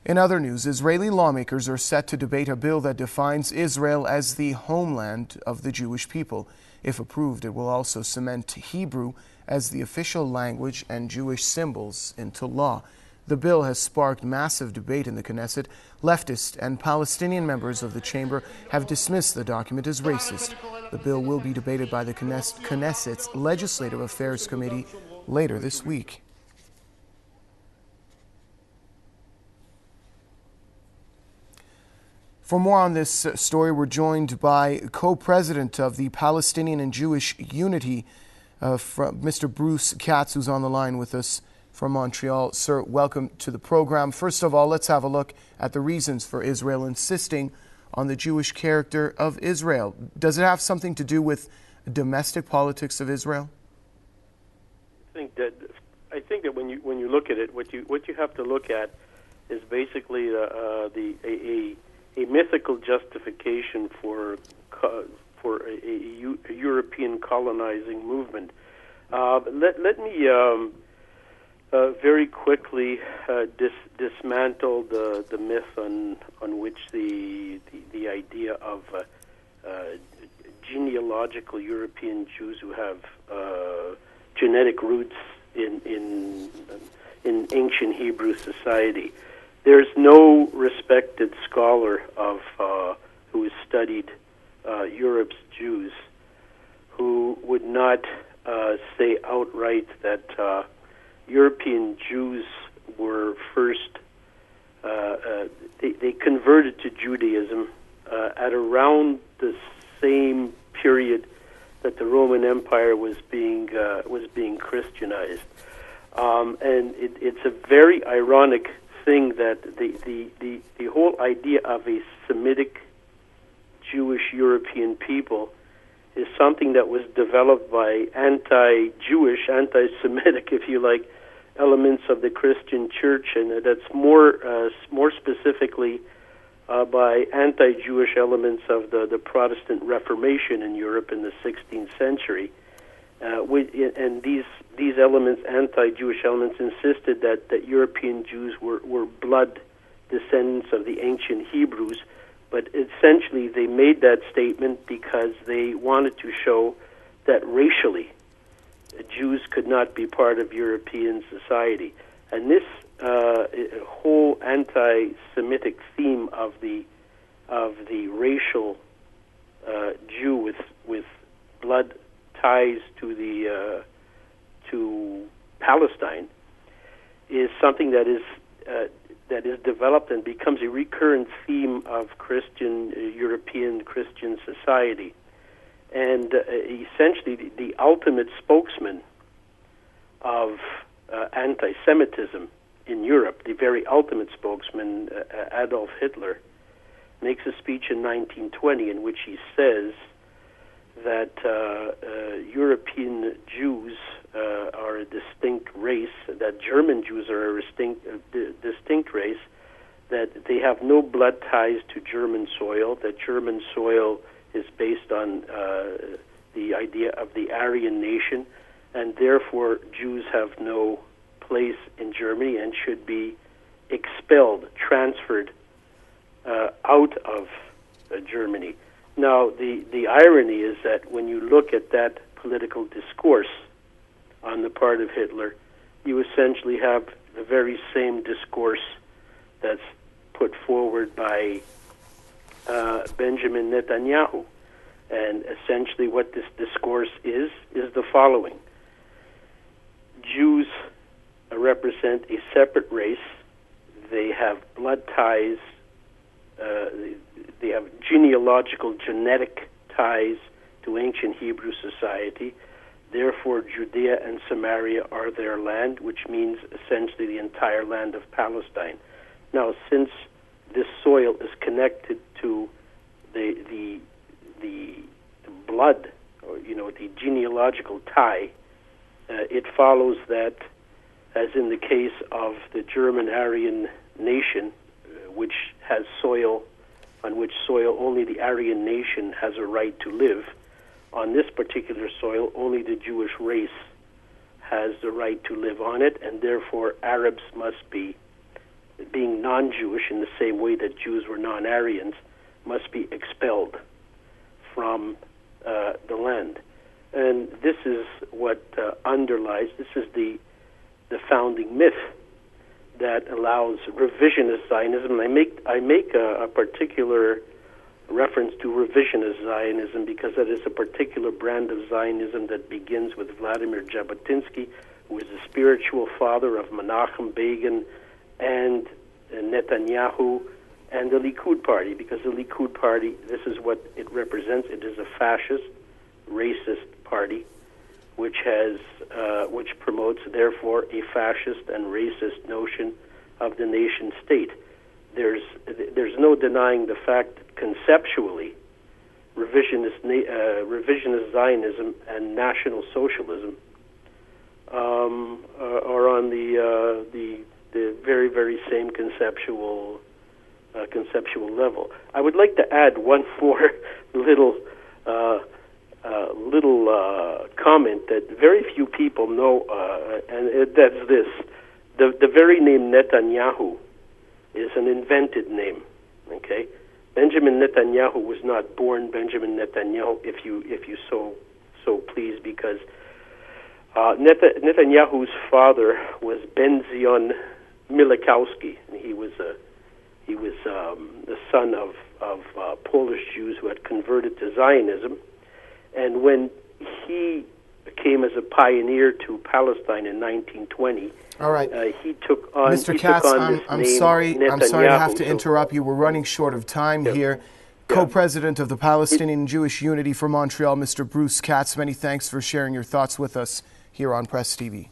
In other news, Israeli lawmakers are set to debate a bill that defines Israel as the homeland of the Jewish people. If approved, it will also cement Hebrew as the official language and Jewish symbols into law. The bill has sparked massive debate in the Knesset. Leftist and Palestinian members of the chamber have dismissed the document as racist. The bill will be debated by the Knesset's Legislative Affairs Committee later this week. For more on this story, we're joined by co-president of the Palestinian and Jewish Unity, Mr. Bruce Katz, who's on the line with us from Montreal. Sir, welcome to the program. First of all, let's have a look at the reasons for Israel insisting on the Jewish character of Israel. Does it have something to do with domestic politics of Israel? I think that when you look at it, what you have to look at is basically a mythical justification for a European colonizing movement. Let me very quickly dismantle the myth on which the idea of genealogical European Jews who have genetic roots in ancient Hebrew society. There's no respected scholar who has studied Europe's Jews who would not say outright that European Jews were first, they converted to Judaism at around the same period that the Roman Empire was being Christianized, and it's a very ironic thing that the whole idea of a Semitic Jewish European people is something that was developed by anti-Jewish, anti-Semitic, if you like, elements of the Christian Church, and that's more specifically by anti-Jewish elements of the Protestant Reformation in Europe in the 16th century. And these elements, anti-Jewish elements, insisted that European Jews were blood descendants of the ancient Hebrews, but essentially they made that statement because they wanted to show that racially Jews could not be part of European society. And this whole anti-Semitic theme of the racial Jew with blood ties to Palestine is something that is developed and becomes a recurrent theme of European Christian society. And essentially, the ultimate spokesman of anti-Semitism in Europe, the very ultimate spokesman, Adolf Hitler, makes a speech in 1920 in which he says that European Jews are a distinct race, that German Jews are a distinct race, that they have no blood ties to German soil, that German soil is based on the idea of the Aryan nation, and therefore Jews have no place in Germany and should be expelled, transferred out of Germany. Now, the irony is that when you look at that political discourse on the part of Hitler, you essentially have the very same discourse that's put forward by Benjamin Netanyahu. And essentially what this discourse is the following. Jews represent a separate race. They have blood ties. They have genealogical, genetic ties to ancient Hebrew society. Therefore, Judea and Samaria are their land, which means essentially the entire land of Palestine. Now, since this soil is connected to the blood, or the genealogical tie, it follows that, as in the case of the German Aryan nation, which has soil on which soil only the Aryan nation has a right to live, on this particular soil only the Jewish race has the right to live on it, and therefore Arabs must be being non-Jewish in the same way that Jews were non-Aryans, must be expelled from the land. And this is what underlies, this is the founding myth that allows revisionist Zionism. And I make a particular reference to revisionist Zionism because that is a particular brand of Zionism that begins with Vladimir Jabotinsky, who is the spiritual father of Menachem Begin and Netanyahu and the Likud party, because the Likud party, this is what it represents. It is a fascist, racist party, which promotes, therefore, a fascist and racist notion of the nation state. There's no denying the fact that conceptually, revisionist Zionism and National Socialism are on the very, very same conceptual level. I would like to add one more little comment that very few people know, and that's this: the very name Netanyahu is an invented name. Okay, Benjamin Netanyahu was not born Benjamin Netanyahu, if you so please, because Netanyahu's father was Ben Zion Milikowski, and he was the son of Polish Jews who had converted to Zionism. And when he came as a pioneer to Palestine in 1920, all right, he took on. Mr. Katz, I'm sorry to have to interrupt you. We're running short of time here. Co-president of the Palestinian Jewish Unity for Montreal, Mr. Bruce Katz. Many thanks for sharing your thoughts with us here on Press TV.